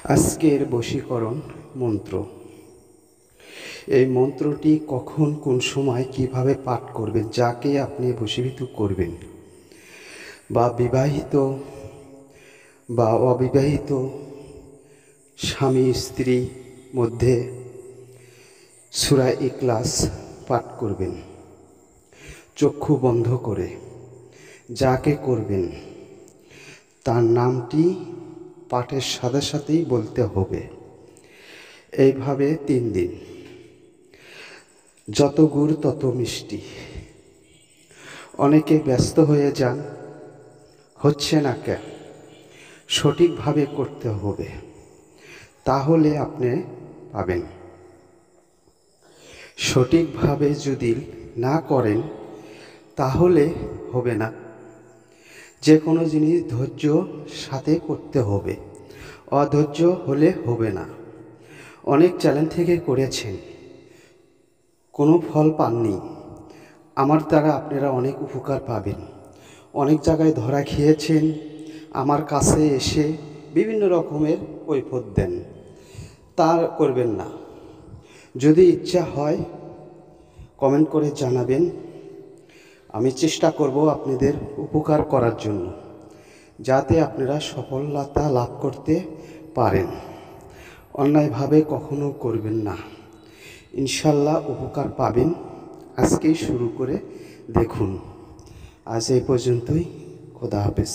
আজকের বশীকরণ মন্ত্র। এই মন্ত্রটি কখন কোন সময় কিভাবে পাঠ করবেন, যাকে আপনি বশীভূত করবেন, বা বিবাহিত বা অবিবাহিত স্বামী স্ত্রী মধ্যে সূরা ইখলাস পাঠ করবেন চক্ষু বন্ধ করে। যাকে করবেন তার নামটি পাঠের সাথে সাথেই বলতে হবে। এইভাবে 3 দিন। যত গুড় তত মিষ্টি। অনেকে ব্যস্ত হয়ে যান, হচ্ছে না কেন? সঠিকভাবে করতে হবে, তাহলে আপনি পাবেন। সঠিকভাবে যদি না করেন তাহলে হবে না। যে কোনো জিনিস ধৈর্য সাথে করতে হবে, অধৈর্য হলে হবে না। অনেক চ্যালেঞ্জ থেকে করেছেন, কোনো ফল পাননি। আমার দ্বারা আপনারা অনেক উপকার পাবেন। অনেক জায়গায় ধরা খেয়েছেন, আমার কাছে এসে বিভিন্ন রকমের কৈফিয়ত দেন। তা করবেন না। যদি ইচ্ছা হয় কমেন্ট করে জানাবেন, আমি চেষ্টা করব আপনাদের উপকার করার জন্য, যাতে আপনারা সফলতা লাভ করতে পারেন। অন্যায়ভাবে কখনো করবেন না, ইনশাল্লাহ উপকার পাবেন। আজকেই শুরু করে দেখুন। আজ এই পর্যন্তই। খোদা হাফেজ।